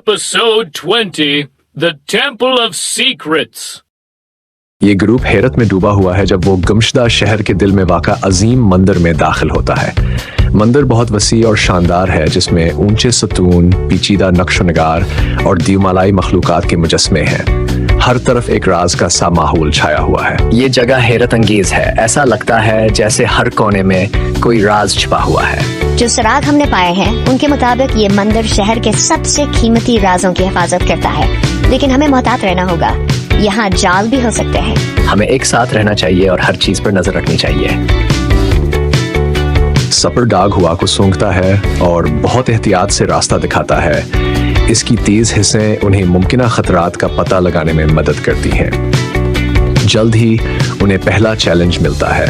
Episode 20, The Temple of Secrets. ये group हैरत में डूबा हुआ है जब वो गमशदा शहर के दिल में वाक़ा अजीम मंदिर में दाखिल होता है। मंदिर बहुत वसी और शानदार है, जिसमें ऊंचे सतून, पेचीदा नक्श-ओ-नगार और दीवमालाई मखलूकात के मुजस्मे हैं। हर तरफ एक राज का सा माहौल छाया हुआ है। ये जगह हैरत अंगेज है। ऐसा लगता है जैसे हर कोने में कोई राज छिपा हुआ है। जो सुराग हमने पाए हैं उनके मुताबिक ये मंदिर शहर के सबसे कीमती राजों की हिफाजत करता है, लेकिन हमें मोहतात रहना होगा। यहाँ जाल भी हो सकते हैं। हमें एक साथ रहना चाहिए और हर चीज पर नजर रखनी चाहिए। सपर डाग हुआ को सूंघता है और बहुत एहतियात से रास्ता दिखाता है। इसकी तेज हिस्सें उन्हें मुमकिन खतरात का पता लगाने में मदद करती हैं। जल्द ही उन्हें पहला चैलेंज मिलता है,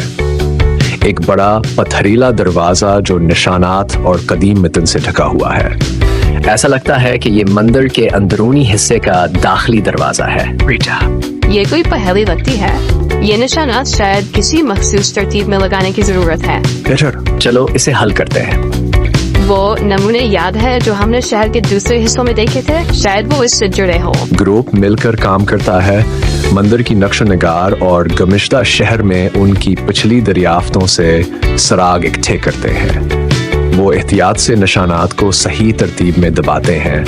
एक बड़ा पथरीला दरवाजा जो निशानात और कदीम मितन से ढका हुआ है। ऐसा लगता है कि ये मंदिर के अंदरूनी हिस्से का दाखिली दरवाजा है। रीटा, ये कोई पहेली लगती है। ये निशानात शायद किसी मखसूस तरतीब में लगाने की जरूरत है। पीटर, चलो इसे हल करते हैं। वो नमूने याद है जो हमने शहर के दूसरे हिस्सों में देखे थे? शायद वो इससे जुड़े हो। ग्रुप मिलकर काम करता है। मंदिर की नक्श-ओ-नगार और गमिश्ता शहर में उनकी पिछली दरियाफ्तों से सराग इकट्ठे करते हैं। वो एहतियात से निशानात को सही तरतीब में दबाते हैं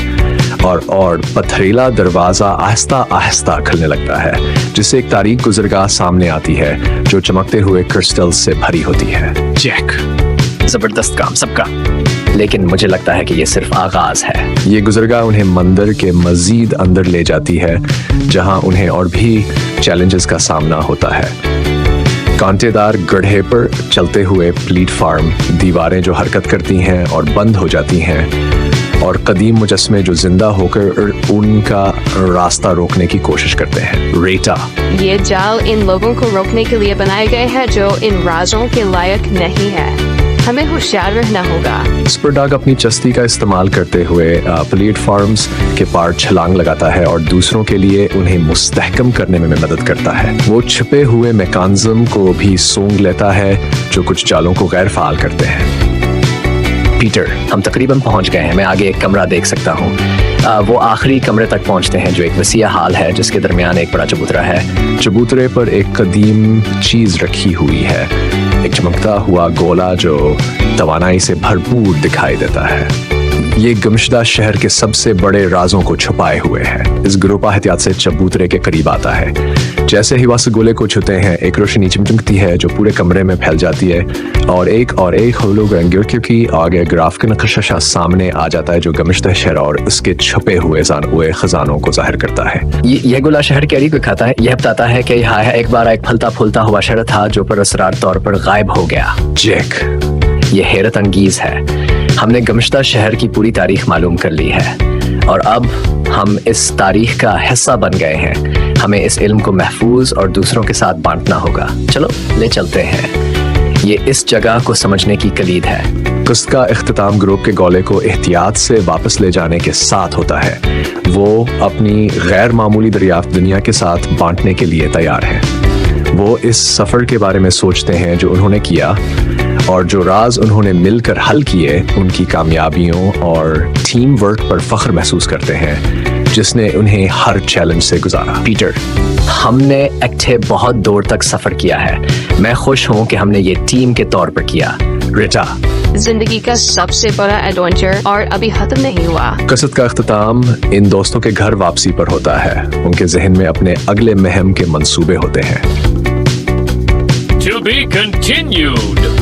और पथरीला दरवाजा आहिस्ता आहिस्ता खुलने लगता है, जिससे एक तारीख गुजरगाह सामने आती है जो चमकते हुए क्रिस्टल से भरी होती है। जैक, जबरदस्त काम सबका, लेकिन मुझे लगता है कि ये सिर्फ आगाज है। ये गुजरगाह उन्हें मंदिर के मजीद अंदर ले जाती है, जहां उन्हें और भी चैलेंजेस का सामना होता है। कांटेदार गड्ढे पर चलते हुए प्लेटफार्म, दीवारें जो हरकत करती हैं और बंद हो जाती हैं, और कदीम मुजस्मे जो जिंदा होकर उनका रास्ता रोकने की कोशिश करते हैं। रीटा, ये जाल इन लोगों को रोकने के लिए बनाए गए हैं जो इन राजों के लायक नहीं है। हमें होशियार रहना होगा। स्परडाग अपनी चस्ती का इस्तेमाल करते हुए प्लेटफॉर्म्स के पार छलांग लगाता है और दूसरों के लिए उन्हें मुस्तहकम करने में मदद करता है। वो छिपे हुए मैकेनिज्म को भी सूंघ लेता है जो कुछ जालों को गैर फाल करते हैं। पीटर, हम तकरीबन पहुंच गए हैं। मैं आगे एक कमरा देख सकता हूँ। वो आखिरी कमरे तक पहुंचते हैं जो एक वसीया हाल है, जिसके दरमियान एक बड़ा चबूतरा है। चबूतरे पर एक कदीम चीज रखी हुई है, एक चमकता हुआ गोला जो तवानाई से भरपूर दिखाई देता है। ये गमशदा शहर के सबसे बड़े राजों को छुपाए हुए है। इस ग्रुप एहतियात से चबूतरे के करीब आता है। जैसे ही वह गोले को छूते हैं, एक रोशनी चमकती है जो पूरे कमरे में फैल जाती है और एक होलोग्राम की आगे ग्राफ का नक्शा सामने आ जाता है जो गमशदा शहर और उसके छुपे हुए खजानों को जाहिर करता है। ये गोला शहर की अड़ी को खाता है। यह बताता है कि यहाँ एक बार एक फलता फूलता हुआ शहर था जो पर असरार तौर पर गायब हो गया। जैक, ये हैरत अंगेज है। हमने गमशदा शहर की पूरी तारीख मालूम कर ली है और अब हम इस तारीख का हिस्सा बन गए हैं। हमें इस इल्म को महफूज और दूसरों के साथ बांटना होगा। चलो ले चलते हैं। ये इस जगह को समझने की कलीद है। किस्त का इख्तिताम ग्रुप के गोले को एहतियात से वापस ले जाने के साथ होता है। वो अपनी गैर मामूली दरियाफ्त दुनिया के साथ बांटने के लिए तैयार हैं। वो इस सफर के बारे में सोचते हैं जो उन्होंने किया और जो राज उन्होंने मिलकर हल किए, उनकी कामयाबियों और टीम वर्क पर फख्र महसूस करते हैं जिसने उन्हें हर चैलेंज से गुजारा। पीटर, हमने इकट्ठे बहुत दूर तक सफर किया है। मैं खुश हूँ कि हमने ये टीम के तौर पर किया। रीटा, जिंदगी का सबसे बड़ा एडवेंचर और अभी खत्म नहीं हुआ। कसरत का इख्तिताम इन दोस्तों के घर वापसी पर होता है। उनके जहन में अपने अगले महम के मंसूबे होते हैं। To be continued.